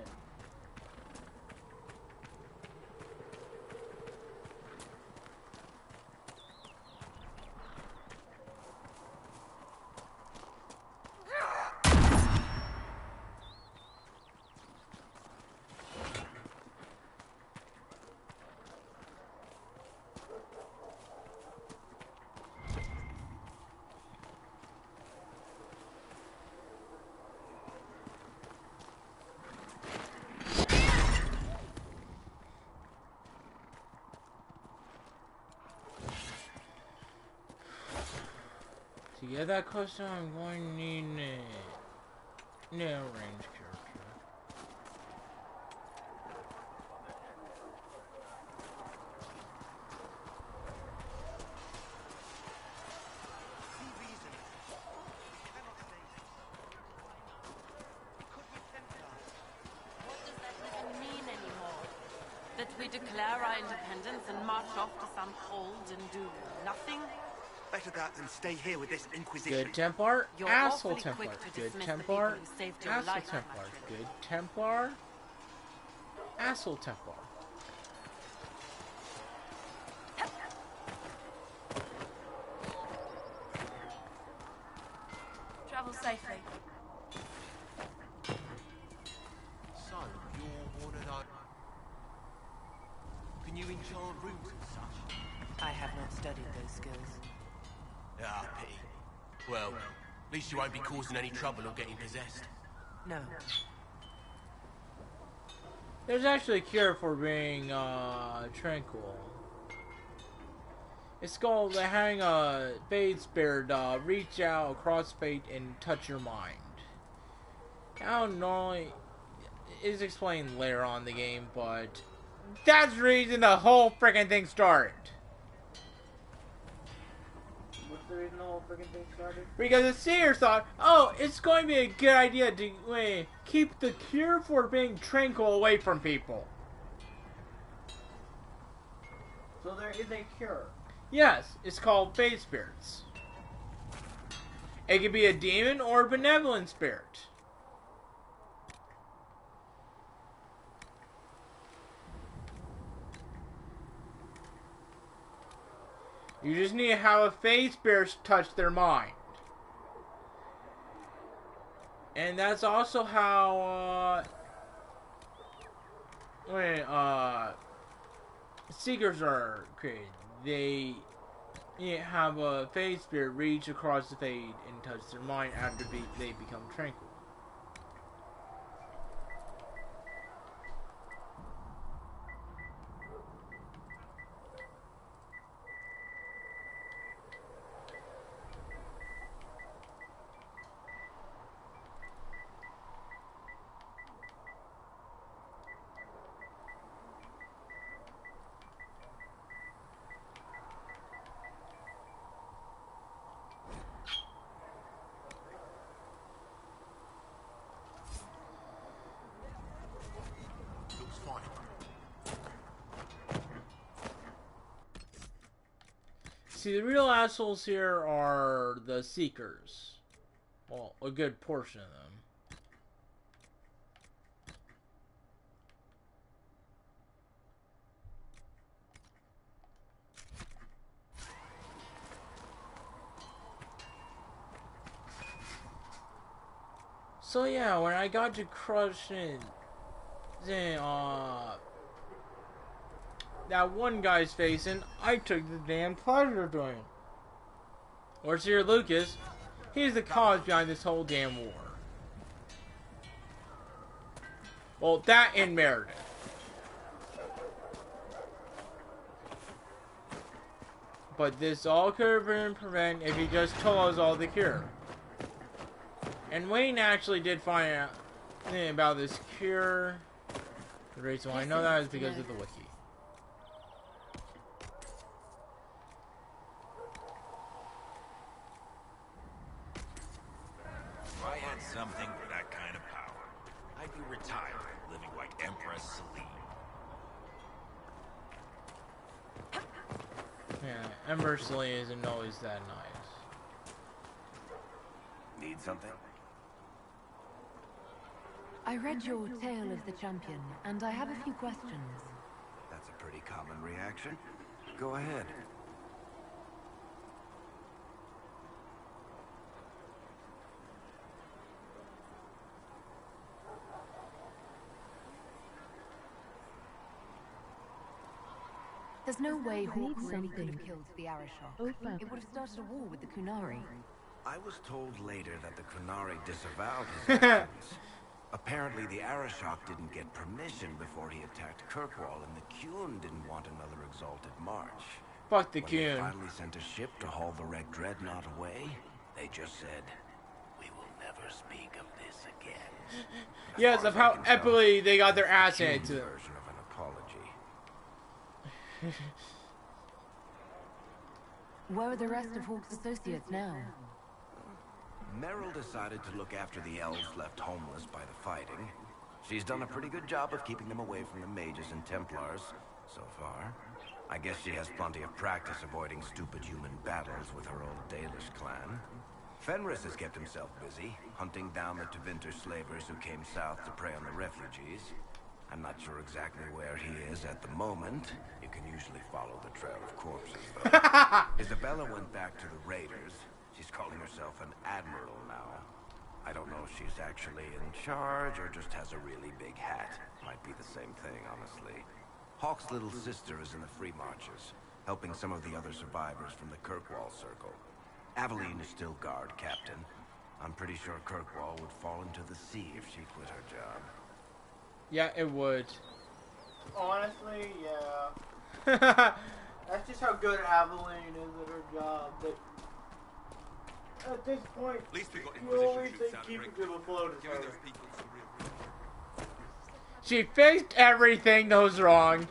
To get that custom, I'm going to need no range character. What does that even mean anymore? That we declare our independence and march off to some hold and do nothing? Better that than stay here with this Inquisition. Good Templar, You're asshole awfully Templar. quick to Good dismiss the Templar, people who saved your asshole life, Templar. Matron. Good Templar, asshole Templar. Travel safely. So, you're one of those... Can you enchant runes and such? I have not studied those skills. Ah, pity. Well, at least you won't be causing any trouble or getting possessed. No. There's actually a cure for being tranquil. It's called having a fade spirit reach out across fate and touch your mind. How normally is explained later on in the game, but that's the reason the whole freaking thing started. What's the reason the whole freaking thing started? Because the seers thought, oh, it's going to be a good idea to keep the cure for being tranquil away from people. So there is a cure. Yes, it's called fate spirits. It could be a demon or a benevolent spirit. You just need to have a fate spirit touch their mind. And that's also how seekers are created. They have a fate spirit reach across the fade and touch their mind after they become tranquil. See, the real assholes here are the Seekers. Well, a good portion of them. So yeah, when I got to crushing that one guy's face, and I took the damn pleasure of doing it. Or Sir Lucas, he's the cause behind this whole damn war. Well, that and Meredith. But this all could have been prevented if he just told us all the cure. And Wayne actually did find out about this cure. The reason why I know that is because of the wiki. If I had something for that kind of power, I'd be retired, living like Empress Celine. Yeah, Ember Celine isn't always that nice. Need something? I read your Tale of the Champion, and I have a few questions. That's a pretty common reaction. Go ahead. There's no way Hawk really could have killed the Arashok. It would have started a war with the Kunari. I was told later that the Kunari disavowed his actions. Apparently, the Arashok didn't get permission before he attacked Kirkwall, and the Qun didn't want another exalted march. Fuck the When Qun. they finally sent a ship to haul the wrecked dreadnought away, they just said, "We will never speak of this again." Yes, of how epically they got their ass handed to them. Version of an apology. Where are the rest of Hawk's associates now? Meryl decided to look after the elves left homeless by the fighting. She's done a pretty good job of keeping them away from the mages and Templars, so far. I guess she has plenty of practice avoiding stupid human battles with her old Dalish clan. Fenris has kept himself busy, hunting down the Tevinter slavers who came south to prey on the refugees. I'm not sure exactly where he is at the moment. You can usually follow the trail of corpses, though. Isabella went back to the raiders. She's calling herself an admiral now. I don't know if she's actually in charge or just has a really big hat. Might be the same thing, honestly. Hawk's little sister is in the Free Marches, helping some of the other survivors from the Kirkwall Circle. Aveline is still guard captain. I'm pretty sure Kirkwall would fall into the sea if she quit her job. Yeah, it would. Honestly, yeah. That's just how good Aveline is at her job. But at this point, At least we got you always Inquisition think troops out keeping of to the float is giving better. those people some real. She fixed everything that was wrong.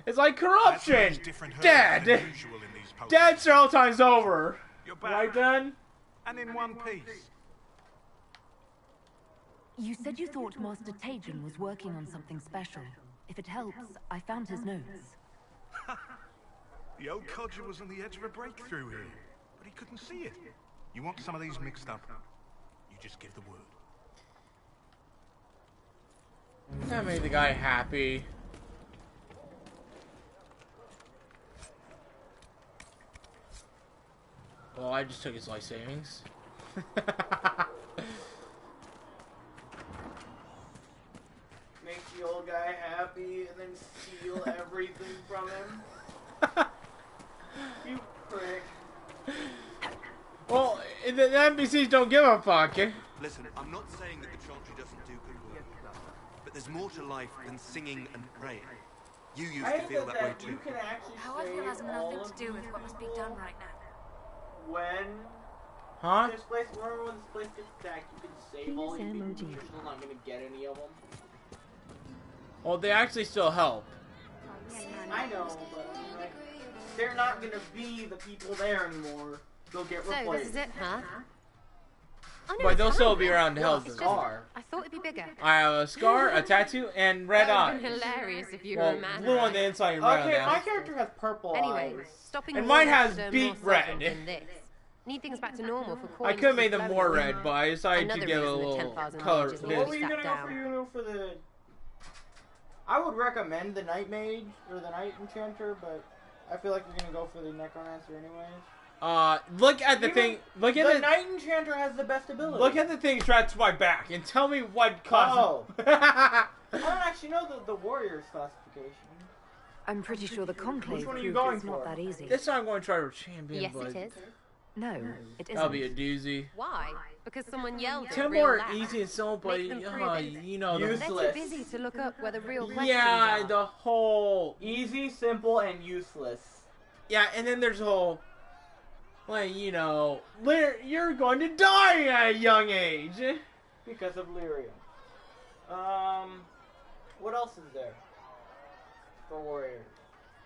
It's like corruption. Dead. Dead several times over. Right, Ben? And in one piece. You said you thought Master Tajan was working on something special. If it helps, I found his notes. The old codger was on the edge of a breakthrough here, but he couldn't see it. You want some of these mixed up? You just give the word. That made the guy happy. Well, I just took his life savings. Make the old guy happy and then steal everything from him. You prick. Well, the NPCs don't give a fuck. Listen, I'm not saying that the Chantry doesn't do good work, but there's more to life than singing and praying. You used to feel that way too. You can actually How I feel has save all nothing to do of with these what must be people done right now. When Huh? this place, remember when this place gets attacked, you can save all these people. You're still not gonna get any of them. Well, they actually still help. I know, but like, they're not gonna be the people there anymore. They'll get replaced. So, this is it, huh? Oh, no, but it's they'll fine. still be around to help It's us. just, I thought it'd be bigger. I have a scar, a tattoo, and red That eyes. would have been hilarious if you were Well, a man. blue on the inside and red on the Okay, my outside. character has purple Anyway, eyes. stopping And war mine is has more beet solvent red. than this. Need things back to normal for I calling could have made to them bloody more war. red, but I decided to Another give a reason the little Templars and color. Mages So need what to were be you stacked gonna down. go for the... I would recommend the Night Mage, or the Night Enchanter, but I feel like you're gonna go for the Necromancer anyways. Look at the thing. Look at the Night Enchanter has the best ability. Look at the thing strapped to my back and tell me what causes. Oh. I don't actually know the Warrior's classification. I'm pretty sure the Conclave Which one are you proved going it's not for? that easy. This time I'm going to try to champion. Yes, but it is. No, it isn't. that'll be a doozy. Why? Because someone yelled it Templars real are loud. easy and simple, but Make them prove it. you know They're the too busy to look up where the real questions yeah, are. the whole easy, simple, and useless. Yeah, and then there's the whole like you're going to die at a young age Because of lyrium. What else is there for warriors?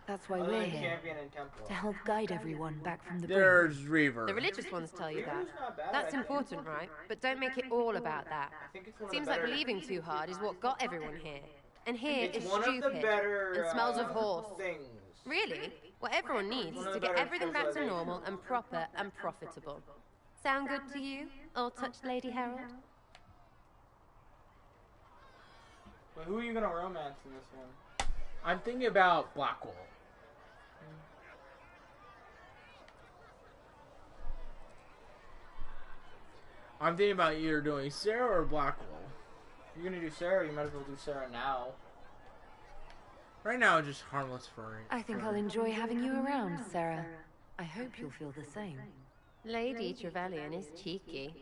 That's why Other we're than here. Champion and Templar. To help guide everyone back from the brink. There's Reaver. The religious ones tell you that. Reaver's not bad, That's I think. important, right? But don't make it all about that. think it's one of Seems the like better- believing too hard is what got everyone here. And here It's is one of the stupid better and smells of horse. things. Really? What everyone needs One is of to the get better everything back to civilizations. normal and proper and profitable. Sound good to you, all-touched Lady Harold? But who are you gonna romance in this one? I'm thinking about Blackwall. I'm thinking about either doing Sarah or Blackwall. If you're gonna do Sarah, you might as well do Sarah now. Right now, it's just harmless for I think I'll enjoy having you around, Sarah. I hope you'll feel the same. Lady Trevelyan is cheeky.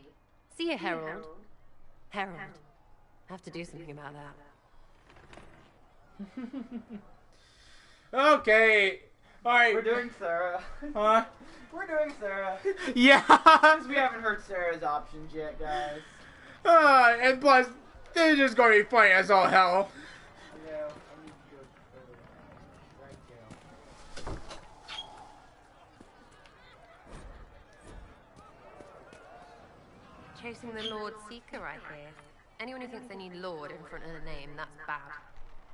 See you, Harold. Harold. I have to do something about that. Okay. Alright. We're doing Sarah. Huh? We're doing Sarah. Yeah. Because we haven't heard Sarah's options yet, guys. And plus, this is just going to be funny as all hell. Yeah, I need to go further. Thank you. Chasing the Lord Seeker, I hear. Anyone who thinks they need Lord in front of the name, that's bad.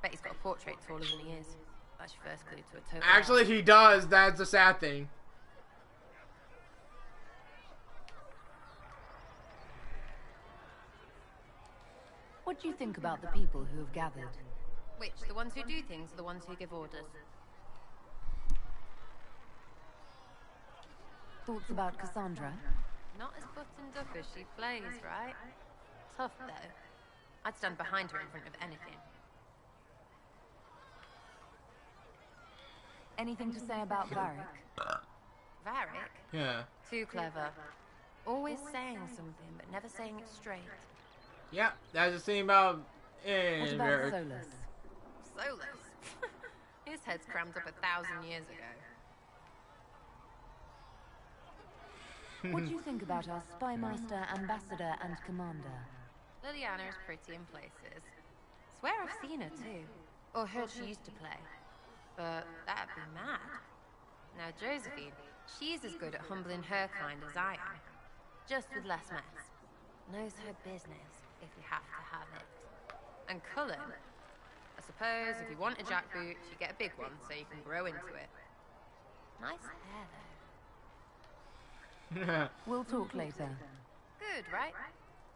Bet he's got a portrait taller than he is. That's your first clue to a total. Actually, he does. That's the sad thing. What do you think about the people who have gathered? Which, the ones who do things or the ones who give orders? Thoughts about Cassandra? Not as buttoned up as she plays, right? Tough, though. I'd stand behind her in front of anything. Anything to say about Varric? Varric? Yeah. Too clever. Always saying something, but never saying it straight. Yeah, that's the thing about... What about Varric. Solus? Solus? His head's crammed up 1,000 years ago. What do you think about our spymaster, ambassador, and commander? Liliana is pretty in places. Swear I've seen her too. Or heard she used to play. But that'd be mad. Now Josephine, she's as good at humbling her kind as I am. Just with less mess. Knows her business, if you have to have it. And Cullen, I suppose if you want a jackboot, you get a big one so you can grow into it. Nice hair though. We'll talk later. Good, right?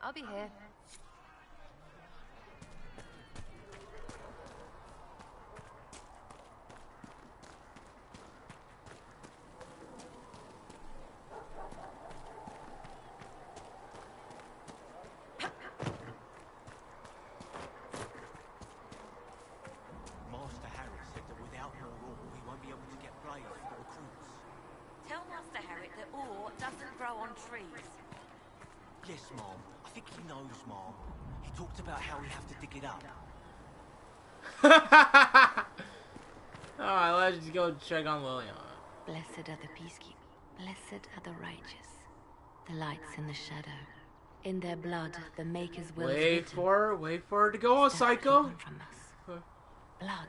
I'll be here. Master Harry said that without more ore, we won't be able to get blades for the recruits. Tell Master Harriet that ore doesn't grow on trees. Yes, Mom. I think he knows, Mom. He talked about how we have to dig it up. Alright, let's just go check on Liliana. Blessed are the peacekeepers. Blessed are the righteous. The lights in the shadow. In their blood, the Maker's will is Wait for her to go all psycho. from us. Blood.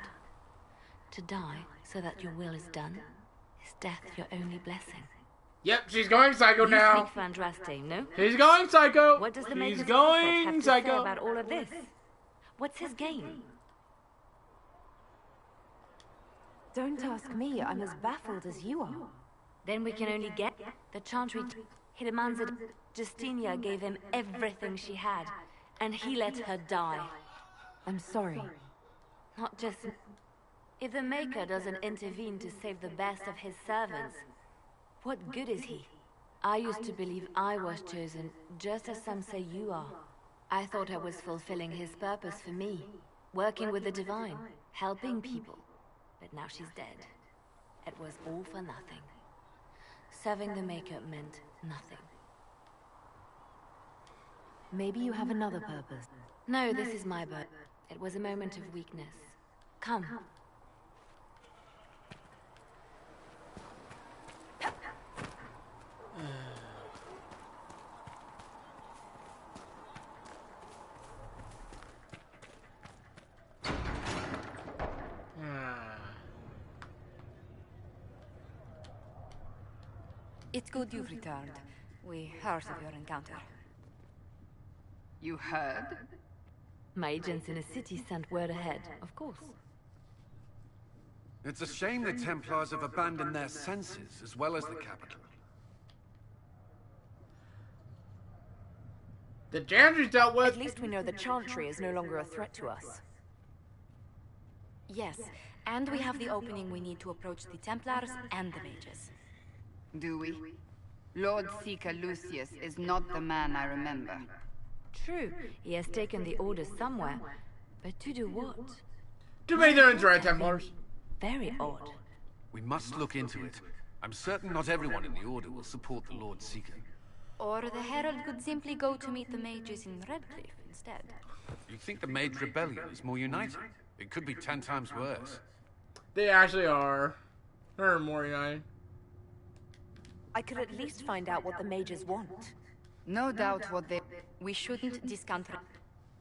To die so that your will is done, is death your only blessing? Yep, she's going psycho now. You speak for Andraste, no? She's going psycho. What does the She's Maker's going have to psycho. say about all of this? What's his game? Don't ask me. I'm as baffled as you are. Then we can only get the Chantry. He demands that Justinia gave him everything she had, and he let her die. I'm sorry. Not just... If the Maker doesn't intervene to save the best of his servants, what good is he? I used to believe I was chosen, just as some say you are. I thought I was fulfilling his purpose for me, working with the Divine, helping people. But now she's dead. It was all for nothing. Serving the Maker meant nothing. Maybe you have another purpose. No, this is my birth. It was a moment of weakness. Come. It's good you've returned. We heard of your encounter. You heard? My agents in a city sent word ahead, of course. It's a shame the Templars have abandoned their senses, as well as the capital. The Chantry's dealt with. At least we know the Chantry is no longer a threat to us. Yes, and we have the opening we need to approach the Templars and the Mages. Do we? Lord Seeker Lucius is not the man I remember. True, he has taken the orders somewhere. But to do what? To make their Red Templars. Very odd. We must look into it. I'm certain not everyone in the Order will support the Lord Seeker. Or the Herald could simply go to meet the Mages in Redcliffe instead. You think the Mage Rebellion is more united? It could be 10 times worse. They actually are. They're more united. I could at least find out what the Mages want. No doubt what they... We shouldn't discount...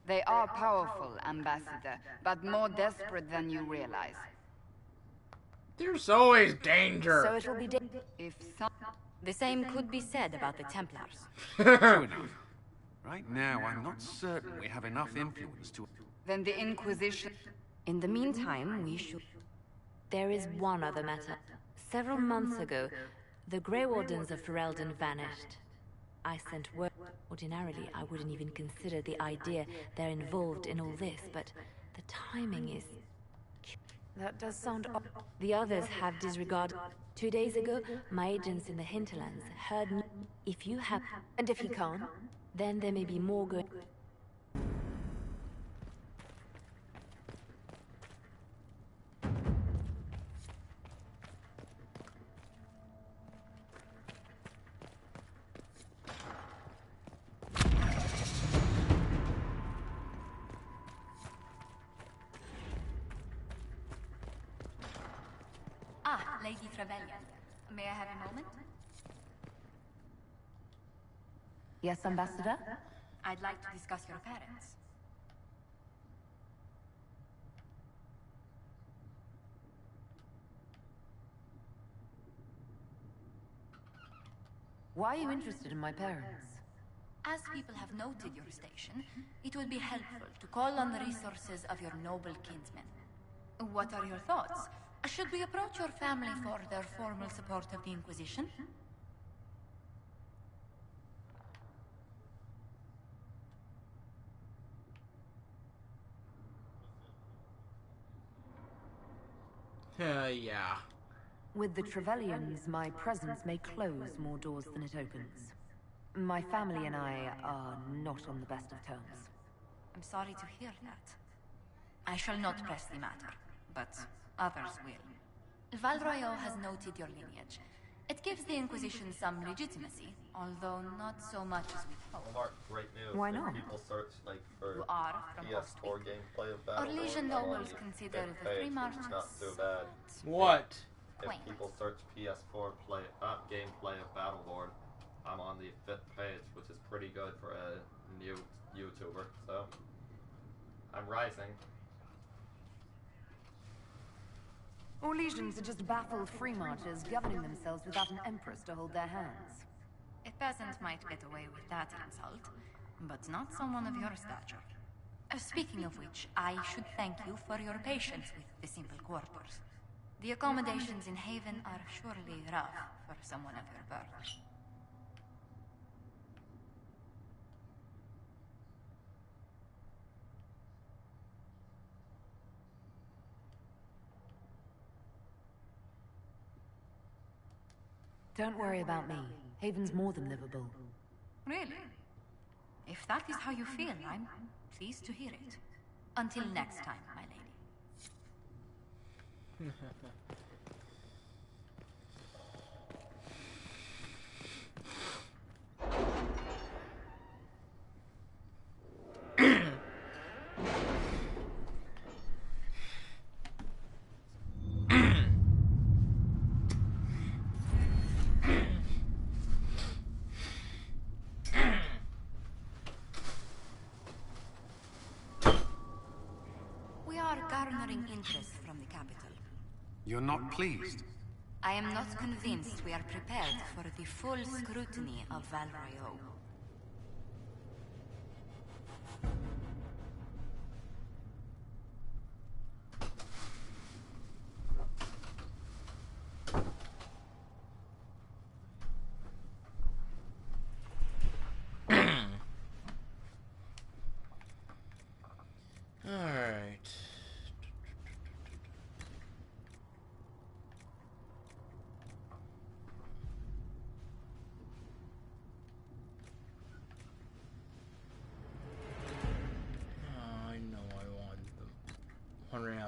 They are powerful, Ambassador, but more desperate than you realize. There's always danger. So it'll be if some... The same could be said about the Templars. True enough. Right now, I'm not certain we have enough influence to... Then the Inquisition... In the meantime, we should... There is one other matter. Several months ago, the Grey Wardens of Ferelden vanished. I sent word. Ordinarily, I wouldn't even consider the idea they're involved in all this, but the timing is... That does sound odd. The others have disregarded. 2 days ago, my agents in the hinterlands heard me. If you have... And if he can't? Then there may be more going... Lady Trevelyan. May I have a moment? Yes, Ambassador? I'd like to discuss your parents. Why are you interested in my parents? As people have noted your station, it would be helpful to call on the resources of your noble kinsmen. What are your thoughts? Should we approach your family for their formal support of the Inquisition? Yeah. With the Trevelyan's, my presence may close more doors than it opens. My family and I are not on the best of terms. I'm sorry to hear that. I shall not press the matter, but others will. Valroyo has noted your lineage. It gives the Inquisition some legitimacy, although not so much as we hoped. Great news. Why not? People search like for You are from PS4 gameplay of Our Battleborn. Legion nobles consider the three marches Not too bad. What? If people search PS4 gameplay of Battleborn, I'm on the 5th page, which is pretty good for a new YouTuber. So I'm rising. Your legions are just baffled free marchers governing themselves without an empress to hold their hands. A peasant might get away with that insult, but not someone of your stature. Speaking of which, I should thank you for your patience with the simple quarters. The accommodations in Haven are surely rough for someone of your birth. Don't worry about me. Haven's more than livable. Really? If that is how you feel, I'm pleased to hear it. Until next time, my lady. Garnering interest from the capital. You're not pleased? I am not convinced we are prepared for the full scrutiny of Valroyo.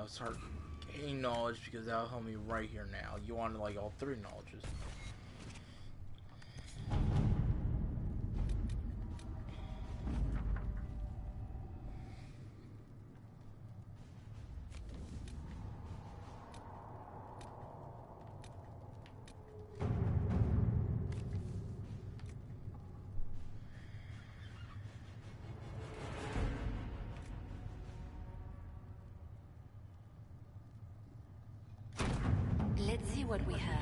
Start gaining knowledge because that'll help me right here now. You want like all three knowledges. Let's see what we have.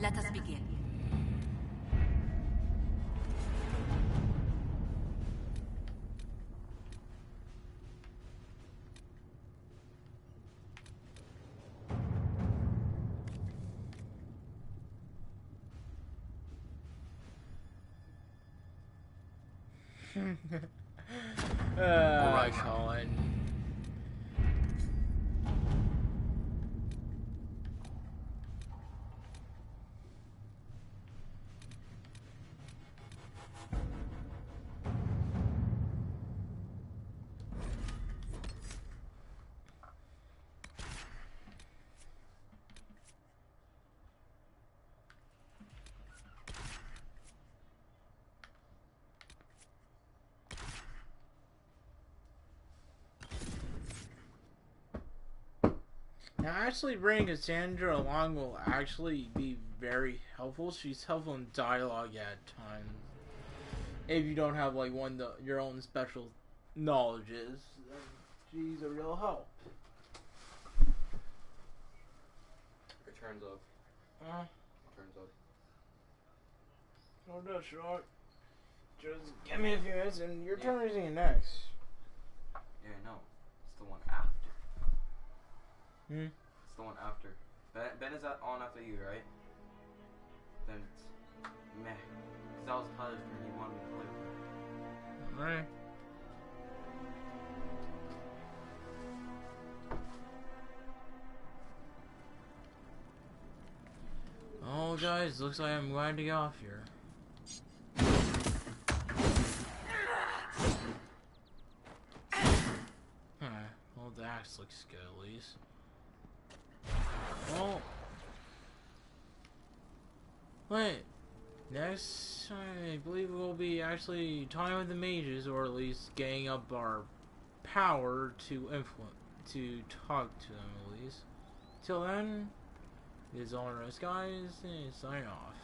Let us begin. All right, Colin. Now, actually bringing Cassandra along will actually be very helpful. She's helpful in dialogue at times. If you don't have like your own special knowledges, then she's a real help. Returns of. Returns of. Oh no, short. Just give me a few minutes and your turn is next. Yeah, no. It's the one after. Hmm? It's the one after. Ben is on after you, right? Then it's meh. Because that was Tyler's turn. He wanted me to play with him. Alright. Oh, guys, looks like I'm glad to get off here. Well, the axe looks good at least. Well, wait. Next, I believe we'll be actually talking with the mages, or at least getting up our power to to talk to them at least. Till then, this is AlternetRedSkys, sign off.